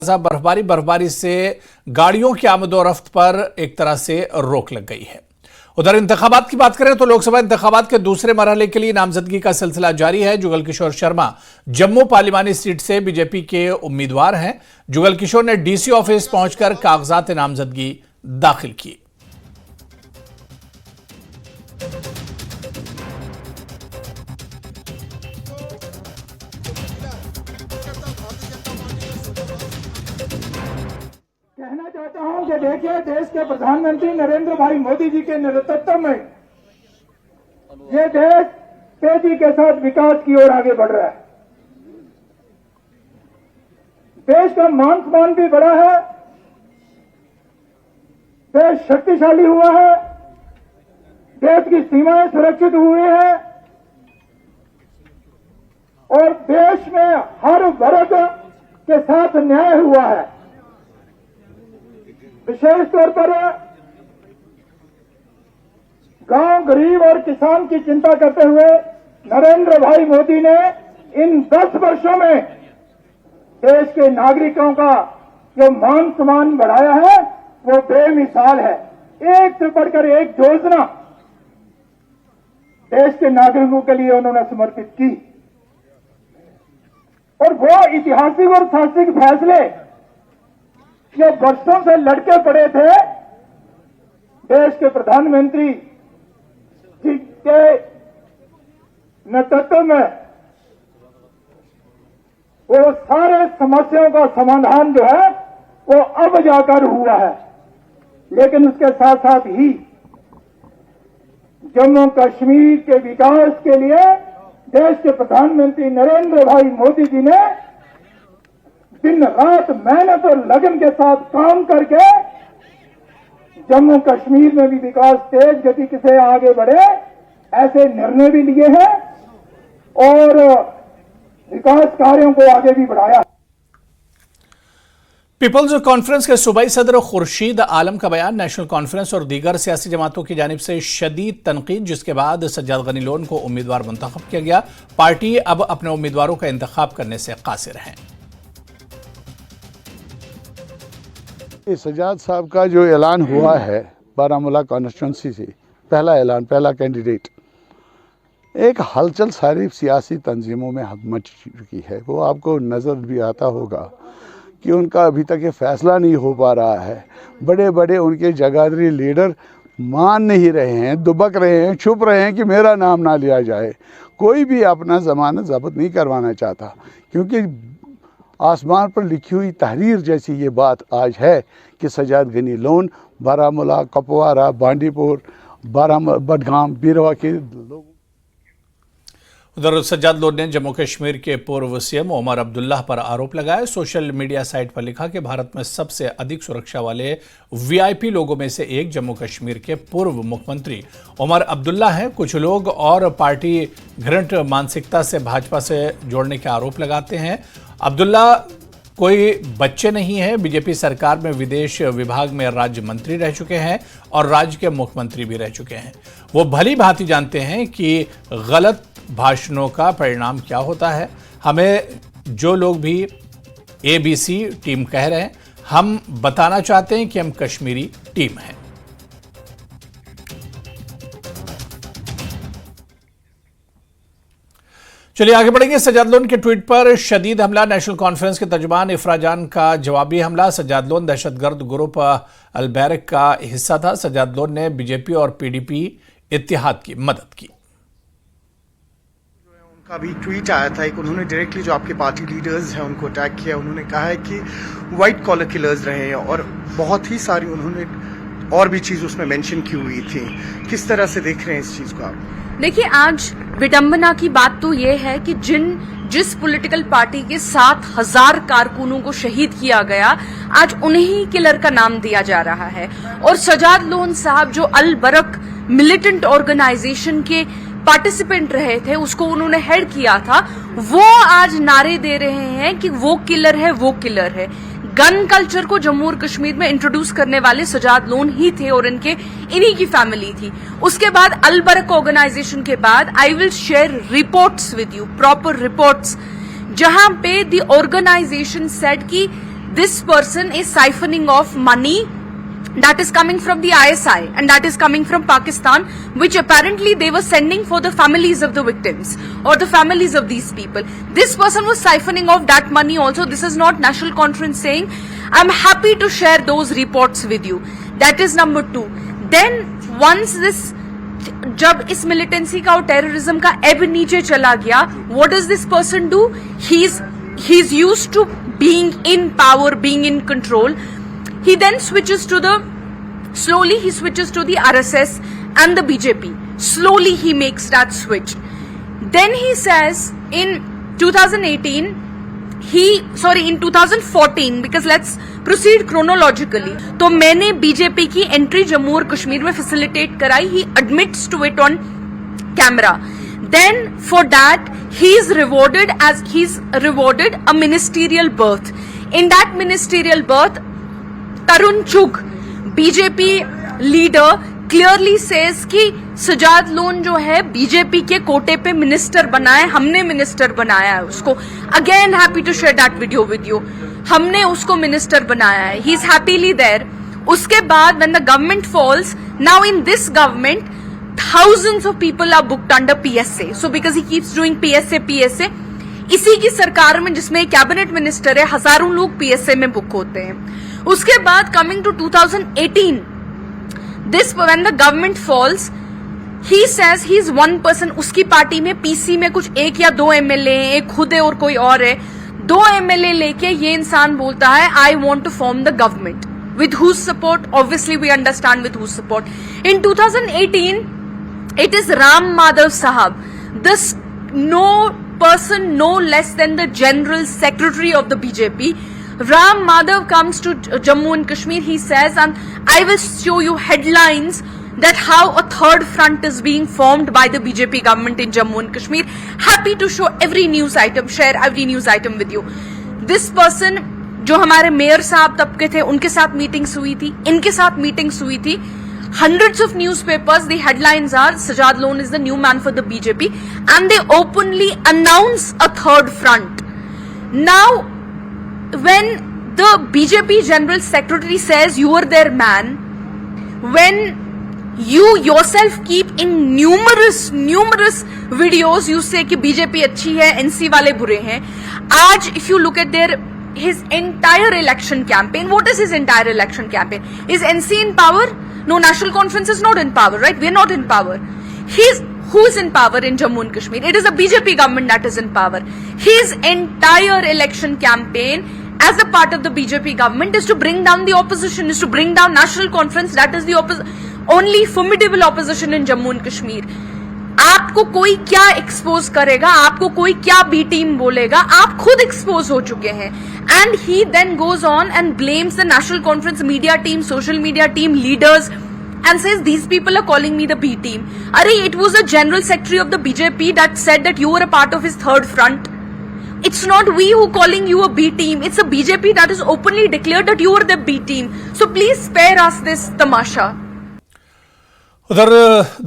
बर्फबारी से गाड़ियों की आमदोरफ्त पर एक तरह से रोक लग गई है। उधर इंतखाबात की बात करें तो लोकसभा इंतखाबात के दूसरे मरहले के लिए नामजदगी का सिलसिला जारी है। जुगल किशोर शर्मा जम्मू पार्लिमानी सीट से बीजेपी के उम्मीदवार हैं। जुगल किशोर ने डीसी ऑफिस पहुंचकर कागजात नामजदगी दाखिल की। कहना चाहता हूं कि देखिए, देश के प्रधानमंत्री नरेंद्र भाई मोदी जी के नेतृत्व में ये देश तेजी के साथ विकास की ओर आगे बढ़ रहा है। देश का मान सम्मान भी बढ़ा है, देश शक्तिशाली हुआ है, देश की सीमाएं सुरक्षित हुई हैं और देश में हर वर्ग के साथ न्याय हुआ है। विशेष तौर पर गांव, गरीब और किसान की चिंता करते हुए नरेंद्र भाई मोदी ने इन 10 वर्षों में देश के नागरिकों का जो मान सम्मान बढ़ाया है वो बेमिसाल है। एक से बढ़कर एक योजना देश के नागरिकों के लिए उन्होंने समर्पित की और वो ऐतिहासिक और साहसिक फैसले जो वर्षों से लड़के पड़े थे, देश के प्रधानमंत्री जी के नेतृत्व में वो सारे समस्याओं का समाधान जो है वो अब जाकर हुआ है। लेकिन उसके साथ साथ ही जम्मू कश्मीर के विकास के लिए देश के प्रधानमंत्री नरेंद्र भाई मोदी जी ने दिन रात मेहनत और लगन के साथ काम करके जम्मू कश्मीर में भी विकास तेज गति से आगे बढ़े, ऐसे निर्णय भी लिए हैं और विकास कार्यों को आगे भी बढ़ाया। पीपल्स कॉन्फ्रेंस के सूबाई सदर खुर्शीद आलम का बयान नेशनल कॉन्फ्रेंस और दीगर सियासी जमातों की जानिब से शदीद तनकीद, जिसके बाद सज्जाद गनी लोन को उम्मीदवार मुंतखब किया गया। पार्टी अब अपने उम्मीदवारों का इंतखाब करने से कासिर है। सज्जाद साहब का जो ऐलान हुआ है बारामूला कॉन्स्टिट्यूंसी से, पहला ऐलान, पहला कैंडिडेट, एक हलचल सारी सियासी तंजीमों में मच चुकी है। वो आपको नज़र भी आता होगा कि उनका अभी तक ये फैसला नहीं हो पा रहा है। बड़े बड़े उनके जगाधरी लीडर मान नहीं रहे हैं, दुबक रहे हैं, छुप रहे हैं कि मेरा नाम ना लिया जाए। कोई भी अपना ज़मानत ज़ब्त नहीं करवाना चाहता, क्योंकि आसमान पर लिखी हुई तहरीर जैसी ये बात आज है कि सज्जाद गनी लोन बारामूला, कपवारा, बांडीपुर, बडगाम, बीरवा के लोग। उधर सज्जाद लोन ने जम्मू कश्मीर के पूर्व सीएम उमर अब्दुल्ला पर आरोप लगाया। सोशल मीडिया साइट पर लिखा कि भारत में सबसे अधिक सुरक्षा वाले वीआईपी लोगों में से एक जम्मू कश्मीर के पूर्व मुख्यमंत्री उमर अब्दुल्ला हैं। कुछ लोग और पार्टी घृणित मानसिकता से भाजपा से जोड़ने के आरोप लगाते हैं। अब्दुल्ला कोई बच्चे नहीं है, बीजेपी सरकार में विदेश विभाग में राज्य मंत्री रह चुके हैं और राज्य के मुख्यमंत्री भी रह चुके हैं। वो भली भांति जानते हैं कि गलत भाषणों का परिणाम क्या होता है। हमें जो लोग भी ABC टीम कह रहे हैं, हम बताना चाहते हैं कि हम कश्मीरी टीम हैं। चलिए आगे बढ़ेंगे। सज्जाद लोन के ट्वीट पर शदीद हमला, नेशनल कॉन्फ्रेंस के तर्जुमान इफ्रा जान का जवाबी हमला। सज्जाद लोन दहशतगर्द ग्रुप अलबैरक का हिस्सा था। सज्जाद लोन ने बीजेपी और PDP इत्तेहाद की मदद की। उनका भी ट्वीट आया था एक, उन्होंने डायरेक्टली जो आपके पार्टी लीडर्स हैं उनको अटैक किया। उन्होंने कहा है कि व्हाइट कॉलर किलर्स रहे हैं और बहुत ही सारी उन्होंने और भी चीज उसमें मेंशन की हुई थी। किस तरह से देख रहे हैं इस चीज को आप? देखिए, आज विडंबना की बात तो ये है कि जिस पॉलिटिकल पार्टी के 7,000 कारकुनों को शहीद किया गया, आज उन्हीं किलर का नाम दिया जा रहा है। और सज्जाद लोन साहब जो अल बरक मिलिटेंट ऑर्गेनाइजेशन के पार्टिसिपेंट रहे थे, उसको उन्होंने हेड किया था, वो आज नारे दे रहे हैं कि वो किलर है, वो किलर है। गन कल्चर को जम्मू और कश्मीर में इंट्रोड्यूस करने वाले सज्जाद लोन ही थे और इन्हीं की फैमिली थी। उसके बाद अल बरक ऑर्गेनाइजेशन के बाद I will share reports with you, proper reports, जहां पे द ऑर्गेनाइजेशन सेड कि this person is siphoning off money that is coming from the ISI and that is coming from Pakistan, which apparently they were sending for the families of the victims or the families of these people. This person was siphoning off that money also. This is not National Conference saying. I'm happy to share those reports with you. That is number 2. Then once this, जब इस militancy का और terrorism का ebb नीचे चला गया, what does this person do? He's used to being in power, being in control. He then switches to the RSS and the BJP. Slowly he makes that switch. Then he says in 2014, because let's proceed chronologically. तो मैंने BJP की entry Jammu और कश्मीर में facilitate कराई. He admits to it on camera. Then for that he's rewarded a ministerial berth. In that ministerial berth, Tarun Chugh, BJP leader, clearly says कि Sajjad loan जो है BJP के कोटे पे मिनिस्टर बना है, हमने मिनिस्टर बनाया है उसको. Again happy to share that video with you. हमने उसको मिनिस्टर बनाया है. He is happily there. उसके बाद when the government falls, now in this government thousands of people are booked under PSA. So because he keeps doing PSA, इसी की सरकार में जिसमें कैबिनेट मिनिस्टर है, हजारों लोग PSA में बुक होते हैं. उसके बाद coming to 2018, this when the government falls, he says he is one person. उसकी पार्टी में PC में कुछ 1 या 2 MLA, एक खुद है और कोई और है. 2 MLA लेके ये इंसान बोलता है I want to form the government. With whose support? Obviously we understand with whose support. In 2018, it is Ram Madhav Sahab, this no person no less than the General Secretary of the BJP. Ram Madhav comes to Jammu and Kashmir. He says, and I will show you headlines that how a third front is being formed by the BJP government in Jammu and Kashmir. Happy to show every news item, share every news item with you. This person, जो हमारे mayor साहब तबके थे, उनके साथ meetings हुई थी, इनके साथ मीटिंग्स हुई थी. Hundreds of newspapers, the headlines are Sajad Lone is the new man for the BJP, and they openly announce a third front. Now, when the BJP General Secretary says you are their man, when you yourself keep in numerous videos, you say कि BJP अच्छी है, NC वाले बुरे हैं. आज if you look at his entire election campaign, what is his entire election campaign? Is NC in power? No, National Conference is not in power, right? We are not in power. Who is in power in Jammu and Kashmir? It is the BJP government that is in power. His entire election campaign as a part of the BJP government is to bring down the opposition, is to bring down National Conference. That is the only formidable opposition in Jammu and Kashmir. आपको कोई क्या expose करेगा, आपको कोई क्या B team बोलेगा, आप खुद एक्सपोज हो चुके हैं. And he then goes on and blames the national conference media team, social media team, leaders, and says these people are calling me the B team. अरे it was the general secretary of the BJP that said that you are a part of his third front. It's not we who calling you a B team. It's a BJP that has openly declared that you are the B team. So please spare us this tamasha. उधर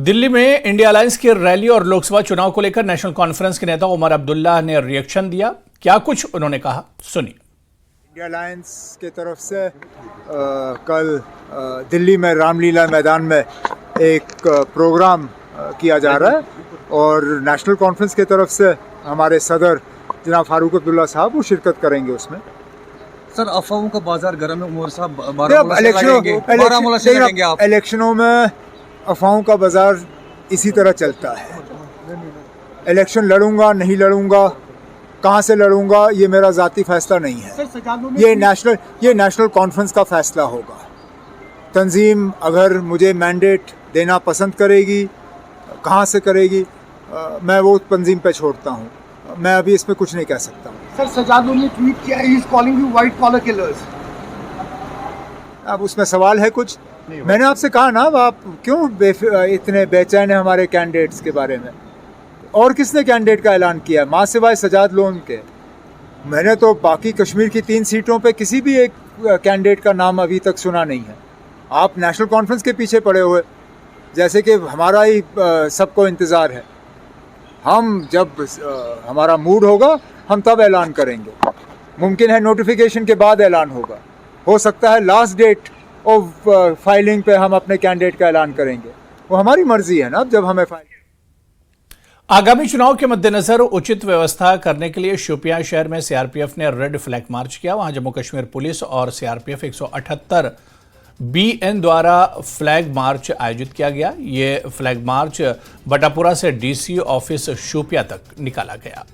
दिल्ली में India alliance की rally और लोकसभा चुनाव को लेकर national conference के नेता उमर अब्दुल्ला ने रिएक्शन दिया. क्या कुछ उन्होंने कहा, सुनिए. इंडिया अलायंस की तरफ से कल दिल्ली में रामलीला मैदान में एक प्रोग्राम किया जा रहा है और नेशनल कॉन्फ्रेंस की तरफ से हमारे सदर जनाब फारूक अब्दुल्ला साहब वो शिरकत करेंगे उसमें. सर, अफवाहों का बाजार गर्म है. उमर साहब बारामूला से लड़ेंगे आप. इलेक्शनों में अफवाहों का बाजार इसी तरह चलता है. इलेक्शन लड़ूंगा नहीं लड़ूंगा, कहाँ से लड़ूंगा, ये मेरा ज़ाती फैसला नहीं है. ये नेशनल कॉन्फ्रेंस का फैसला होगा. तंजीम अगर मुझे मैंडेट देना पसंद करेगी, कहाँ से करेगी, मैं वो तंजीम पे छोड़ता हूँ. मैं अभी इसमें कुछ नहीं कह सकता. सर, सजाद लोन ने ट्वीट किया, he is calling you white collar killers. अब उसमें सवाल है कुछ? मैंने आपसे कहा ना, आप क्यों इतने बेचैन हैं हमारे कैंडिडेट्स के बारे में? और किसने कैंडिडेट का ऐलान किया माँ सिवाय सजाद लोन के? मैंने तो बाकी कश्मीर की 3 सीटों पे किसी भी एक कैंडिडेट का नाम अभी तक सुना नहीं है. आप नेशनल कॉन्फ्रेंस के पीछे पड़े हुए, जैसे कि हमारा ही सबको इंतज़ार है. हम जब हमारा मूड होगा हम तब ऐलान करेंगे. मुमकिन है नोटिफिकेशन के बाद ऐलान होगा, हो सकता है लास्ट डेट ऑफ फाइलिंग पे हम अपने कैंडिडेट का ऐलान करेंगे। वो हमारी मर्जी है ना, अब जब हमें फाइल। आगामी चुनाव के मद्देनजर उचित व्यवस्था करने के लिए शोपियां शहर में सीआरपीएफ ने रेड फ्लैग मार्च किया। वहां जम्मू कश्मीर पुलिस और सीआरपीएफ 178 BN द्वारा फ्लैग मार्च आयोजित किया गया। ये फ्लैग मार्च बटापुरा से DC ऑफिस शोपियां तक निकाला गया।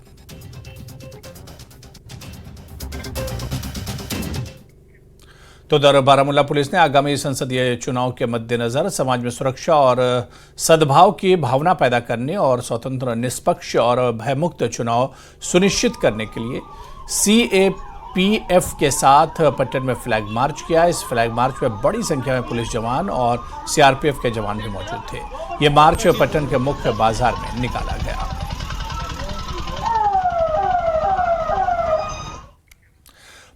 तो उधर बारामूला पुलिस ने आगामी संसदीय चुनाव के मद्देनजर समाज में सुरक्षा और सद्भाव की भावना पैदा करने और स्वतंत्र, निष्पक्ष और भयमुक्त चुनाव सुनिश्चित करने के लिए CAPF के साथ पट्टन में फ्लैग मार्च किया। इस फ्लैग मार्च में बड़ी संख्या में पुलिस जवान और CRPF के जवान भी मौजूद थे। ये मार्च पट्टन के मुख्य बाजार में निकाला गया।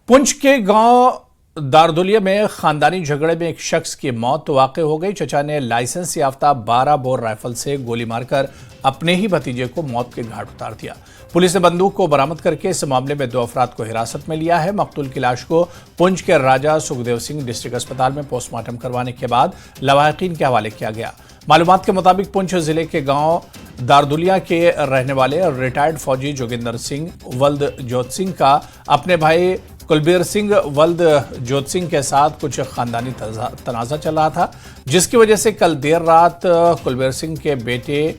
पुंछ के गांव दारदुलिया में खानदानी झगड़े में एक शख्स की मौत वाक़ हो गई। चचा ने लाइसेंस याफ्ता 12 बोर राइफल से गोली मारकर अपने ही भतीजे को मौत के घाट उतार दिया। पुलिस ने बंदूक को बरामद करके इस मामले में 2 अफराद को हिरासत में लिया है। मकतूल की लाश को पुंछ के राजा सुखदेव सिंह डिस्ट्रिक्ट अस्पताल में पोस्टमार्टम करवाने के बाद लवाहिकीन के हवाले किया गया। मालूमात के मुताबिक पुंछ जिले के गांव दारदुलिया के रहने वाले रिटायर्ड फौजी जोगिंदर सिंह वल्द जोत सिंह का अपने भाई कुलबीर सिंह वल्द जोत सिंह के साथ कुछ खानदानी तनाज़ा चल रहा था, जिसकी वजह से कल देर रात कुलबीर सिंह के बेटे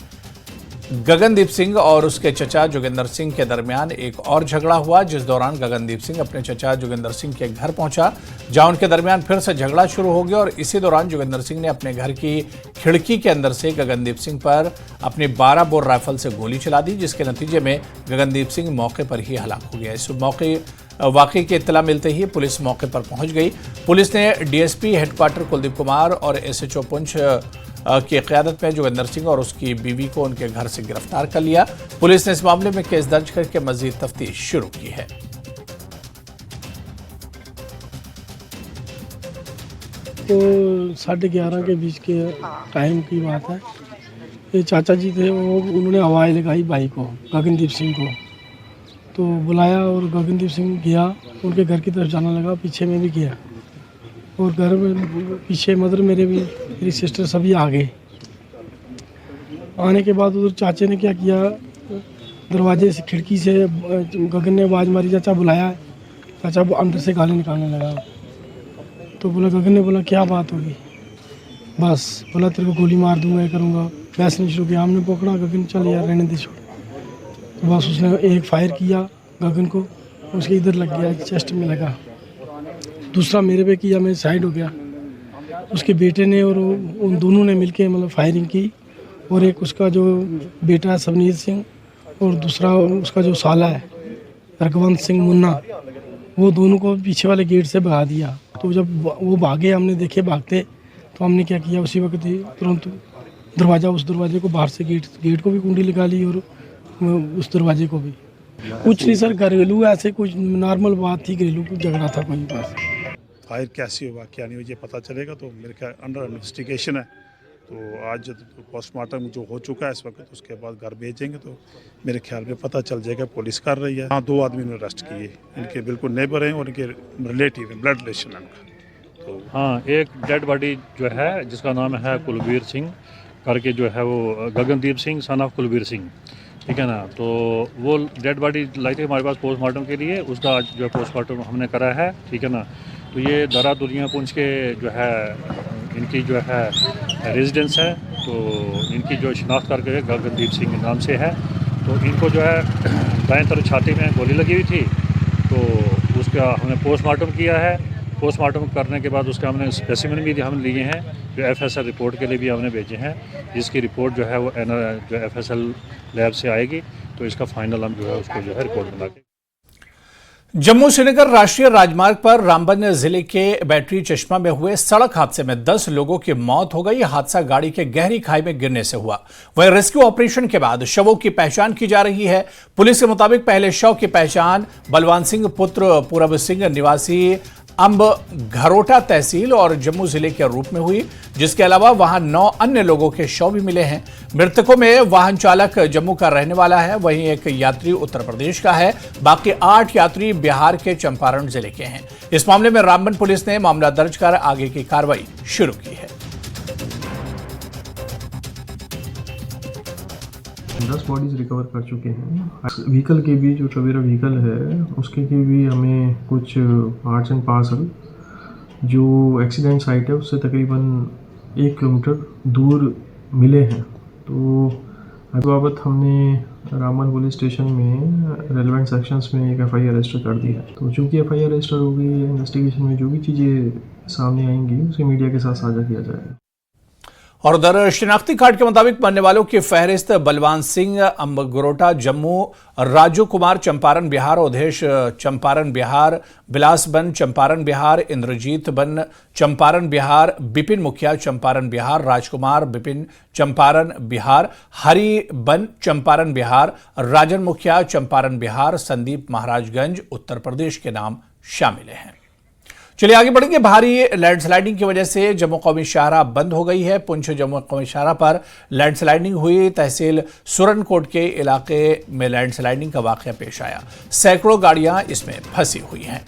गगनदीप सिंह और उसके चचा जोगिंदर सिंह के दरमियान एक और झगड़ा हुआ, जिस दौरान गगनदीप सिंह अपने चचा जोगिंदर सिंह के घर पहुंचा, जहां उनके दरमियान फिर से झगड़ा शुरू हो गया और इसी दौरान जोगिंदर सिंह ने अपने घर की खिड़की के अंदर से गगनदीप सिंह पर अपनी 12 बोर राइफल से गोली चला दी, जिसके नतीजे में गगनदीप सिंह मौके पर ही हलाक हो गया। इस वाकई की इत्तला मिलते ही पुलिस मौके पर पहुंच गई। पुलिस ने DSP हेडक्वार्टर कुलदीप कुमार और SHO पुंछ की क़यादत में जोगिंदर सिंह और उसकी बीवी को उनके घर से गिरफ्तार कर लिया। पुलिस ने इस मामले में केस दर्ज करके मजीद तफ्तीश शुरू की है। तो 11:30 के बीच के टाइम की बात है। ये चाचा जी थे, उन्होंने आवाज़ लगाई भाई को, गगनदीप सिंह को, तो बुलाया और गगनदीप सिंह गया, उनके घर की तरफ जाने लगा, पीछे में भी गया और घर में पीछे मदर मेरी सिस्टर सभी आ गए। आने के बाद उधर चाचे ने क्या किया, दरवाजे से खिड़की से गगन ने आवाज़ मारी, चाचा बुलाया। चाचा अंदर से गाली निकालने लगा, तो बोला, गगन ने बोला क्या बात होगी, बस बोला तेरे को गोली मार दूंगा, ये करूँगा। वैसे नहीं शुरू किया, हमने पकड़ा, गगन चल यार रहने दे, छोड़। तो बस उसने एक फायर किया गगन को, उसके इधर लग गया, चेस्ट में लगा। दूसरा मेरे पे किया, मैं साइड हो गया। उसके बेटे ने और उन दोनों ने मिलके मतलब फायरिंग की और एक उसका जो बेटा है सवनीत सिंह और दूसरा उसका जो साला है रघुवंत सिंह मुन्ना, वो दोनों को पीछे वाले गेट से भगा दिया। तो जब वो भागे, हमने देखे भागते, तो हमने क्या किया, उसी वक्त ही तुरंत उस दरवाजे को बाहर से गेट को भी कुंडी लगा ली और उस दरवाजे को भी। कुछ नहीं सर, घरेलू ऐसे कुछ नॉर्मल बात थी, घरेलू कुछ झगड़ा था कोई बस। फायर कैसे हुआ क्या नहीं हुआ ये पता चलेगा, तो मेरे ख्याल अंडर इन्वेस्टिगेशन है। तो आज पोस्टमार्टम जो हो चुका है इस वक्त, उसके बाद घर भेजेंगे तो मेरे ख्याल में पता चल जाएगा, पुलिस कर रही है। हाँ, 2 आदमी ने अरेस्ट किए, इनके बिल्कुल नेबर हैं और इनके रिलेटिव हैं, ब्लड रिलेशन है उनका। तो हाँ, एक डेड बॉडी जो है जिसका नाम है कुलबीर सिंह करके, जो है वो गगनदीप सिंह सन ऑफ कुलबीर सिंह, ठीक है ना। तो वो डेड बॉडी लाई थी हमारे पास पोस्टमार्टम के लिए, उसका आज जो पोस्टमार्टम हमने करा है, ठीक है ना। तो ये दारदुलिया पुंछ के जो है इनकी जो है रेजिडेंस है, तो इनकी जो शिनाख्त करके गगनदीप सिंह के नाम से है। तो इनको जो है दाएं तरफ छाती में गोली लगी हुई थी, तो उसका हमने पोस्टमार्टम किया है। पोस्टमार्टम करने के बाद उसका हमने स्पेसिमेन भी हम लिए हैं, जो FSL रिपोर्ट के लिए भी हमने भेजे हैं, जिसकी रिपोर्ट जो है वो जो FSL लैब से आएगी, तो इसका फाइनल हम जो है उसको जो है रिपोर्ट बना के। जम्मू श्रीनगर राष्ट्रीय राजमार्ग पर रामबन जिले के बैटरी चश्मा में हुए सड़क हादसे में 10 लोगों की मौत हो गई। हादसा गाड़ी के गहरी खाई में गिरने से हुआ। वहीं रेस्क्यू ऑपरेशन के बाद शवों की पहचान की जा रही है। पुलिस के मुताबिक पहले शव की पहचान बलवान सिंह पुत्र पूरब सिंह निवासी अम्ब घरोटा तहसील और जम्मू जिले के रूप में हुई, जिसके अलावा वहां 9 अन्य लोगों के शव भी मिले हैं। मृतकों में वाहन चालक जम्मू का रहने वाला है, वहीं एक यात्री उत्तर प्रदेश का है। बाकी 8 यात्री बिहार के चंपारण जिले के हैं। इस मामले में रामबन पुलिस ने मामला दर्ज कर आगे की कार्रवाई शुरू की है। 10 बॉडीज रिकवर कर चुके हैं। व्हीकल के भी जो टवेरा व्हीकल है उसके के भी हमें कुछ पार्ट्स एंड पार्सल जो एक्सीडेंट साइट है उससे तकरीबन 1 किलोमीटर दूर मिले हैं। तो इस बाबत हमने रामबन पुलिस स्टेशन में रेलेवेंट सेक्शंस में एक FIR रजिस्टर कर दिया है। तो चूँकि FIR रजिस्टर होगी, इन्वेस्टिगेशन में जो भी चीज़ें सामने आएंगी उसे मीडिया के साथ साझा किया जाएगा। और उधर शिनाख्ती कार्ड के मुताबिक मरने वालों की फहरिस्त बलवान सिंह अम्बगरोटा जम्मू, राजू कुमार चंपारण बिहार, उदेश चंपारण बिहार, बिलास बन चंपारण बिहार, इंद्रजीत बन चंपारण बिहार, बिपिन मुखिया चंपारण बिहार, राजकुमार बिपिन चंपारण बिहार, हरि बन चंपारण बिहार, राजन मुखिया चंपारण बिहार, संदीप महाराजगंज उत्तर प्रदेश के नाम शामिल हैं। चलिए आगे बढ़ेंगे। भारी लैंडस्लाइडिंग की वजह से जम्मू कौमी शाहराह बंद हो गई है। पुंछ जम्मू कौमी शाहराह पर लैंडस्लाइडिंग हुई। तहसील सुरनकोट के इलाके में लैंडस्लाइडिंग का वाकया पेश आया। सैकड़ों गाड़ियां इसमें फंसी हुई हैं।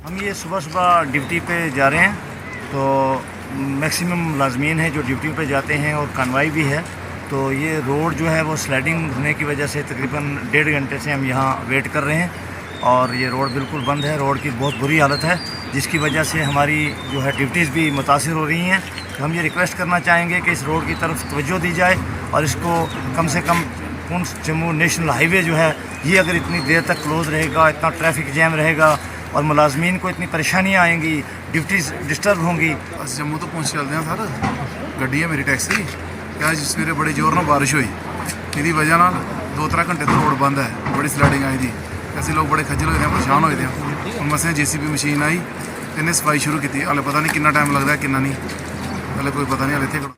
हम ये सुबह ड्यूटी पे जा रहे हैं, तो मैक्सिमम मुलाजमीन हैं जो ड्यूटी पे जाते हैं और कन्वाई भी है। तो ये रोड जो है वो स्लाइडिंग होने की वजह से तकरीबन 1.5 घंटे से हम यहाँ वेट कर रहे हैं और ये रोड बिल्कुल बंद है। रोड की बहुत बुरी हालत है, जिसकी वजह से हमारी जो है ड्यूटीज़ भी मुतासिर हो रही हैं। तो हम ये रिक्वेस्ट करना चाहेंगे कि इस रोड की तरफ तवज्जो दी जाए और इसको कम से कम पुंछ जम्मू नेशनल हाईवे जो है ये अगर इतनी देर तक क्लोज़ रहेगा, इतना ट्रैफिक जैम रहेगा और मुलाजमीन को इतनी परेशानियाँ आएंगी, ड्यूटीज़ डिस्टर्ब होंगी। अस जम्मू तो पुंछ चलते हैं सर, गड्डी है मेरी टैक्सी। क्या सवेरे बड़ी जोर ना बारिश हुई, इसकी वजह नाल 2-3 घंटे तो रोड बंद है। बड़ी स्लाइडिंग आई थी, ऐसे लोग बड़े खज्जल होते हैं, परेशान होते हैं। हम मसें JCB मशीन आई, इन्हें सफाई शुरू की। हाले पता नहीं कितना टाइम लगता है, कितना नहीं, हाले कोई पता नहीं। हाले थे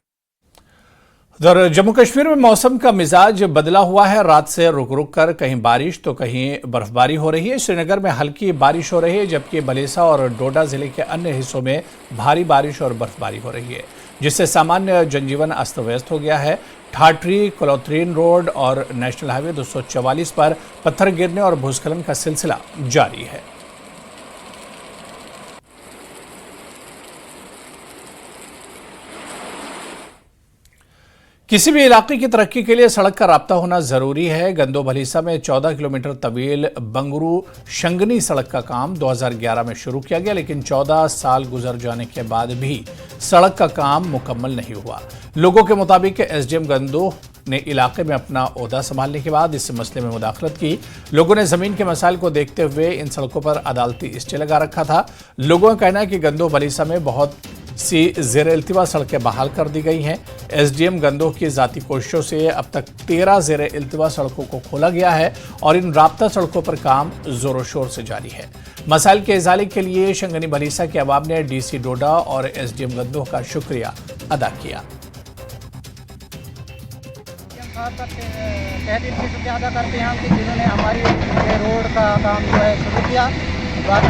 उधर जम्मू कश्मीर में मौसम का मिजाज बदला हुआ है। रात से रुक रुक कर कहीं बारिश तो कहीं बर्फबारी हो रही है। श्रीनगर में हल्की बारिश हो रही है, जबकि बलेसा और डोडा जिले के अन्य हिस्सों में भारी बारिश और बर्फबारी हो रही है, जिससे सामान्य जनजीवन अस्त व्यस्त हो गया है। ठाठरी कोलोत्रीन रोड और नेशनल हाईवे 244 पर पत्थर गिरने और भूस्खलन का सिलसिला जारी है। किसी भी इलाके की तरक्की के लिए सड़क का राब्ता होना जरूरी है। गंदो भलीसा में 14 किलोमीटर तवील बंगरू शंगनी सड़क का काम 2011 में शुरू किया गया, लेकिन 14 साल गुजर जाने के बाद भी सड़क का काम मुकम्मल नहीं हुआ। लोगों के मुताबिक SDM गंदो ने इलाके में अपना ओहदा संभालने के बाद इस मसले में मुदाखलत की। लोगों ने जमीन के मसाइल को देखते हुए इन सड़कों पर अदालती स्टे लगा रखा था। लोगों का कहना है कि गंदो भलीसा में बहुत सी ज़ेर इल्तिवा सड़कें बहाल कर दी गई हैं। SDM गंदोह की जाती कोशिशों से अब तक 13 ज़ेर इल्तिवा सड़कों को खोला गया है और इन राब्ता सड़कों पर काम जोरों शोर से जारी है। मसाइल के इजाले के लिए शंगनी भलीसा के अवाम ने DC डोडा और SDM गंदोह का शुक्रिया अदा किया। तहसील से शुक्रिया अदा करते हैं कि जिन्होंने हमारी रोड का काम जो है शुरू किया। बाकी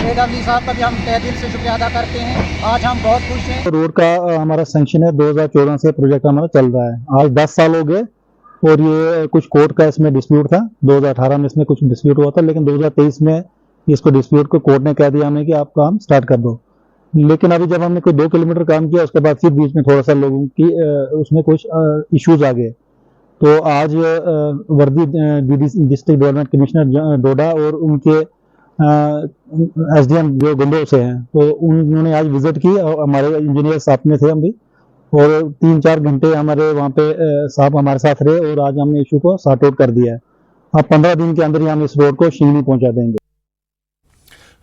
AWD साहब का भी हम तहसील से शुक्रिया अदा करते हैं। आज हम बहुत खुश हैं। रोड का हमारा सैंक्शन है, 2014 से प्रोजेक्ट हमारा चल रहा है। आज 10 साल हो गए और ये कुछ कोर्ट का इसमें डिस्प्यूट था। 2018 में इसमें कुछ डिस्प्यूट हुआ था, लेकिन 2023 में इसको डिस्प्यूट को कोर्ट ने कह दिया हमें कि आप काम स्टार्ट कर दो। लेकिन अभी जब हमने कोई 2 किलोमीटर काम किया, उसके बाद फिर बीच में थोड़ा सा लोगों की उसमें कुछ इश्यूज आ गए। तो आज वर्दी डिस्ट्रिक्ट डेवलपमेंट कमिश्नर डोडा और उनके SDM जो गंदोह से हैं, तो उन्होंने आज विजिट की और हमारे इंजीनियर साथ में थे हम भी, और 3-4 घंटे हमारे वहाँ पे साहब हमारे साथ रहे और आज हमने इशू को सॉर्ट आउट कर दिया है। अब 15 दिन के अंदर ही हम इस रोड को शिंगनी पहुँचा देंगे।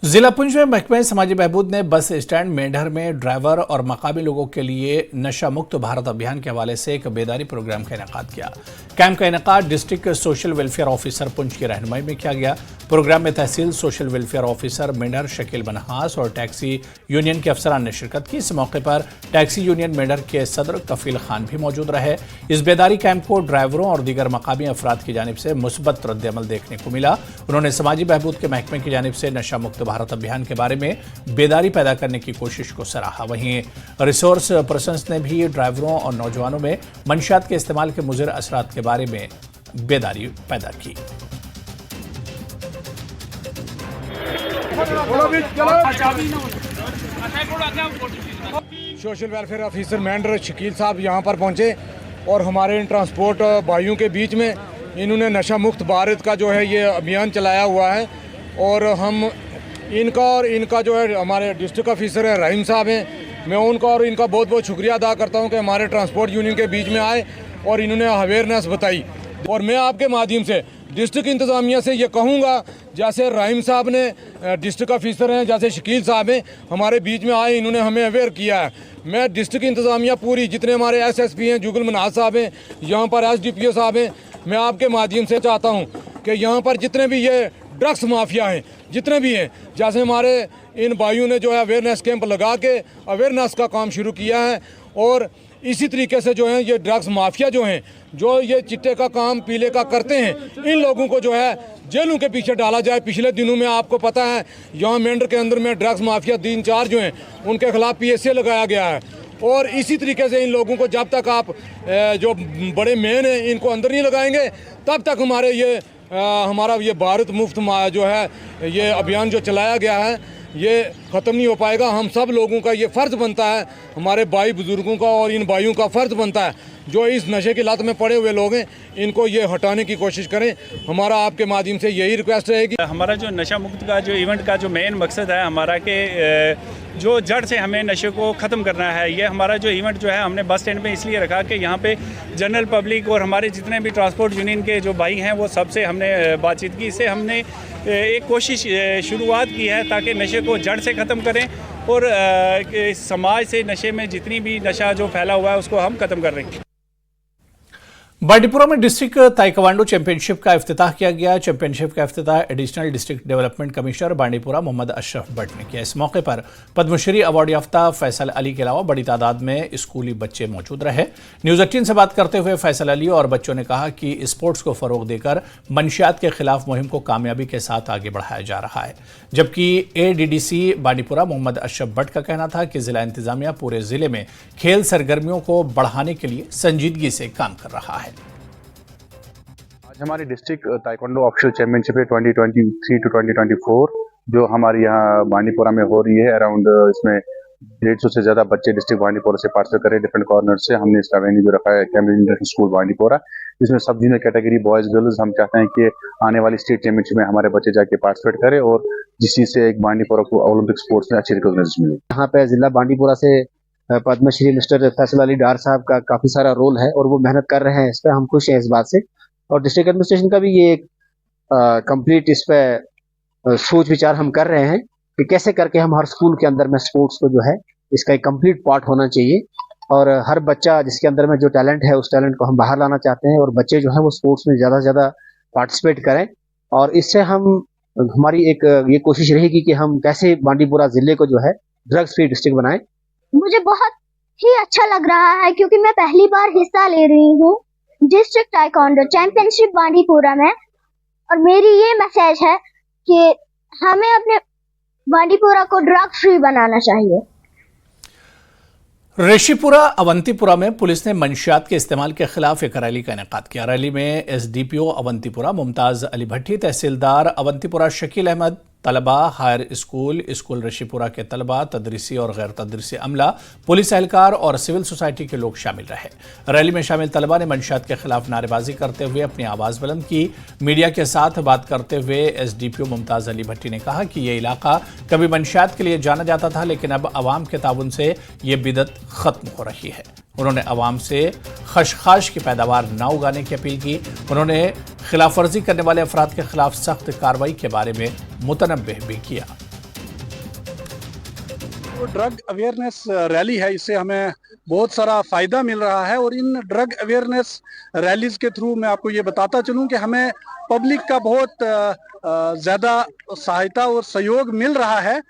जिला पुंछ में महकमे समाजी बहबूद ने बस स्टैंड मेंढर में ड्राइवर और मकामी लोगों के लिए नशा मुक्त भारत अभियान के हवाले से एक बेदारी प्रोग्राम का इनेकाद किया। कैंप का इनेकाद district social welfare officer Poonch की रहनुमाई में किया गया। प्रोग्राम में तहसील social welfare officer Mendhar Shakeel Banhas और टैक्सी यूनियन के अफसरान ने शिरकत की। इस मौके पर टैक्सी यूनियन मेंढर के सदर कफील खान भी मौजूद रहे। इस बेदारी कैंप को ड्राइवरों और दीगर मकामी अफराद की जानिब से मुस्बत रद्द-ए-अमल देखने को मिला। उन्होंने समाजी बहबूद के महकमे की जानिब से नशा मुक्त भारत अभियान के बारे में बेदारी पैदा करने की कोशिश को सराहा। वहीं रिसोर्स पर्सन्स ने भी ड्राइवरों और नौजवानों में मंशियात के इस्तेमाल के मुज़िर असरात के बारे में बेदारी पैदा की। Social welfare officer Mendhar Shakeel साहब यहाँ पर पहुँचे और हमारे ट्रांसपोर्ट भाइयों के बीच में इन्होंने नशा मुक्त भारत का जो है ये अभियान चलाया हुआ है और हम इनका जो है हमारे डिस्ट्रिक्ट ऑफिसर है रहीम साहब हैं, मैं उनका और इनका बहुत बहुत शुक्रिया अदा करता हूं कि हमारे ट्रांसपोर्ट यूनियन के बीच में आए और इन्होंने अवेयरनेस बताई। और मैं आपके माध्यम से डिस्ट्रिक्ट इंतज़ामिया से ये कहूँगा, जैसे रहीम साहब ने डिस्ट्रिक्ट ऑफिसर हैं, जैसे शकील साहब हैं हमारे बीच में आए, इन्होंने हमें अवेयर किया है। मैं डिस्ट्रिक्ट इंतज़ामिया पूरी जितने हमारे SSP हैं, जुगल मनाज साहब हैं, यहाँ पर SDPO साहब हैं, मैं आपके माध्यम से चाहता हूँ कि यहाँ पर जितने भी ये ड्रग्स माफिया हैं जितने भी हैं, जैसे हमारे इन भाइयों ने जो है अवेयरनेस कैंप लगा के अवेयरनेस का काम शुरू किया है और इसी तरीके से जो है ये ड्रग्स माफिया जो हैं, जो ये चिट्टे का काम पीले का करते हैं, इन लोगों को जो है जेलों के पीछे डाला जाए। पिछले दिनों में आपको पता है यहाँ मेंढर के अंदर में ड्रग्स माफिया 3-4 जो हैं उनके खिलाफ PSA लगाया गया है और इसी तरीके से इन लोगों को जब तक आप जो बड़े मेन हैं इनको अंदर नहीं लगाएंगे तब तक हमारा ये भारत मुफ्त जो है ये अभियान जो चलाया गया है ये ख़त्म नहीं हो पाएगा। हम सब लोगों का ये फ़र्ज़ बनता है, हमारे भाई बुज़ुर्गों का और इन भाइयों का फ़र्ज़ बनता है जो इस नशे की लत में पड़े हुए लोग हैं, इनको ये हटाने की कोशिश करें। हमारा आपके माध्यम से यही रिक्वेस्ट रहेगी। हमारा जो नशा मुक्त का जो इवेंट का जो मेन मकसद है हमारा कि जो जड़ से हमें नशे को ख़त्म करना है। ये हमारा जो इवेंट जो है हमने बस स्टैंड पे इसलिए रखा कि यहाँ पे जनरल पब्लिक और हमारे जितने भी ट्रांसपोर्ट यूनियन के जो भाई हैं वो सबसे हमने बातचीत की। इससे हमने एक कोशिश शुरुआत की है ताकि नशे को जड़ से ख़त्म करें और समाज से नशे में जितनी भी नशा जो फैला हुआ है उसको हम ख़त्म कर रहे हैं। बांडीपुरा में डिस्ट्रिक्ट ताइक्वांडो चैंपियनशिप का इफ्तिताह किया गया। चैंपियनशिप का इफ्तिताह additional district development commissioner Bandipora Mohammad Ashraf Bhat ने किया। इस मौके पर पद्मश्री अवार्ड याफ्ता फैसल अली के अलावा बड़ी तादाद में स्कूली बच्चे मौजूद रहे। न्यूज़ 18 से बात करते हुए फैसल अली और बच्चों ने कहा कि स्पोर्ट्स को फरोग देकर मंशियात के खिलाफ मुहिम को कामयाबी के साथ आगे बढ़ाया जा रहा है। जबकि ADDC बांडीपुरा मोहम्मद अशरफ भट्ट का कहना था कि जिला इंतजामिया पूरे जिले में खेल सरगर्मियों को बढ़ाने के लिए संजीदगी से काम कर रहा है। आज हमारी डिस्ट्रिक्ट ताइक्वांडो ऑफिशियल चैंपियनशिप है 2023 to 2024 जो हमारे यहाँ बांडीपुरा में हो रही है। अराउंड इसमें 150 से ज़्यादा बच्चे डिस्ट्रिक्ट बांडीपुरा से पार्टिसिपेट करें। डिफरेंट कॉर्नर से हमने इसका वेन्यू जो रखा है कैम्ब्रिज इंटरनेशनल स्कूल बांडीपुरा, इसमें सब जूनियर कैटेगरी बॉयज़ गर्ल्स हम चाहते हैं कि आने वाली स्टेट चैंपियनशिप में हमारे बच्चे जाके पार्टिसिपेट करें और जिस चीज़ से एक बांडीपुरा को ओलंपिक स्पोर्ट्स में अच्छी रिकॉग्निशन मिले। यहाँ पे जिला बांडीपुरा से पद्मश्री मिस्टर फैसल अली डार साहब का काफ़ी सारा रोल है और वो मेहनत कर रहे हैं इस पर, हम खुश हैं इस बात से। और डिस्ट्रिक्ट एडमिनिस्ट्रेशन का भी ये एक कंप्लीट इस पे सोच विचार हम कर रहे हैं कि कैसे करके हम हर स्कूल के अंदर में स्पोर्ट्स को जो है इसका एक कंप्लीट पार्ट होना चाहिए और हर बच्चा जिसके अंदर में जो टैलेंट है उस टैलेंट को हम बाहर लाना चाहते हैं और बच्चे जो है वो स्पोर्ट्स में ज़्यादा से ज़्यादा पार्टिसिपेट करें और इससे हमारी एक ये कोशिश रहेगी कि हम कैसे बांडीपुरा जिले को जो है ड्रग्स फ्री डिस्ट्रिक्ट बनाएं। मुझे बहुत ही अच्छा लग रहा है क्योंकि मैं पहली बार हिस्सा ले रही हूँ डिस्ट्रिक्ट ताइक्वांडो चैंपियनशिप बांडीपुरा में और मेरी ये मैसेज है कि हमें अपने बांडीपुरा को ड्रग फ्री बनाना चाहिए। ऋषिपुरा अवंतीपुरा में पुलिस ने मंशियात के इस्तेमाल के खिलाफ एक रैली का इनेकाद किया। रैली में SDPO अवंतीपुरा मुमताज अली भट्टी, तहसीलदार अवंतीपुरा शकील अहमद, तलबा हायर स्कूल ऋषिपुरा के तलबा, तदरीसी और गैर तदरीसी अमला, पुलिस एहलकार और सिविल सोसाइटी के लोग शामिल रहे। रैली में शामिल तलबा ने मंशियात के खिलाफ नारेबाजी करते हुए अपनी आवाज़ बुलंद की। मीडिया के साथ बात करते हुए SDPO मुमताज अली भट्टी ने कहा कि ये इलाका कभी मंशियात के लिए जाना जाता था लेकिन अब आवाम के ताउन से ये बिदत ख़त्म हो रही है। उन्होंने अवाम से खशखाश की पैदावार न उगाने की अपील की। उन्होंने खिलाफ वर्जी करने वाले अफराद के खिलाफ सख्त कार्रवाई के बारे में मुतनब्बिह भी किया। जो ड्रग अवेयरनेस रैली है, इससे हमें बहुत सारा फ़ायदा मिल रहा है। और इन ड्रग अवेयरनेस रैलीज़ के थ्रू मैं आपको ये बताता चलूँ कि हमें पब्लिक का बहुत ज़्यादा सहायता और सहयोग मिल रहा है।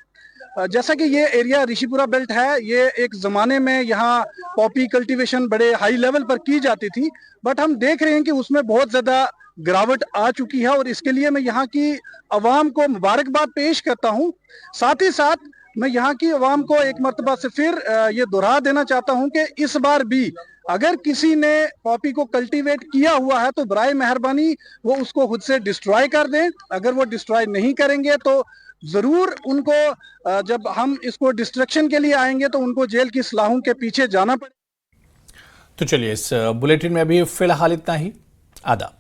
जैसा कि ये एरिया ऋषिपुरा बेल्ट है, ये एक ज़माने में यहाँ पॉपी कल्टीवेशन बड़े हाई लेवल पर की जाती थी, बट हम देख रहे हैं कि उसमें बहुत ज़्यादा गिरावट आ चुकी है। और इसके लिए मैं यहाँ की आवाम को मुबारकबाद पेश करता हूँ। साथ ही साथ मैं यहाँ की आवाम को एक मर्तबा से फिर ये दोहरा देना चाहता हूँ कि इस बार भी अगर किसी ने पॉपी को कल्टीवेट किया हुआ है तो बराए मेहरबानी वो उसको खुद से डिस्ट्रॉय कर दें। अगर वो डिस्ट्रॉय नहीं करेंगे तो जरूर उनको, जब हम इसको डिस्ट्रक्शन के लिए आएंगे तो उनको जेल की सलाहों के पीछे जाना पड़ेगा। तो चलिए, इस बुलेटिन में अभी फिलहाल इतना ही। आदाब।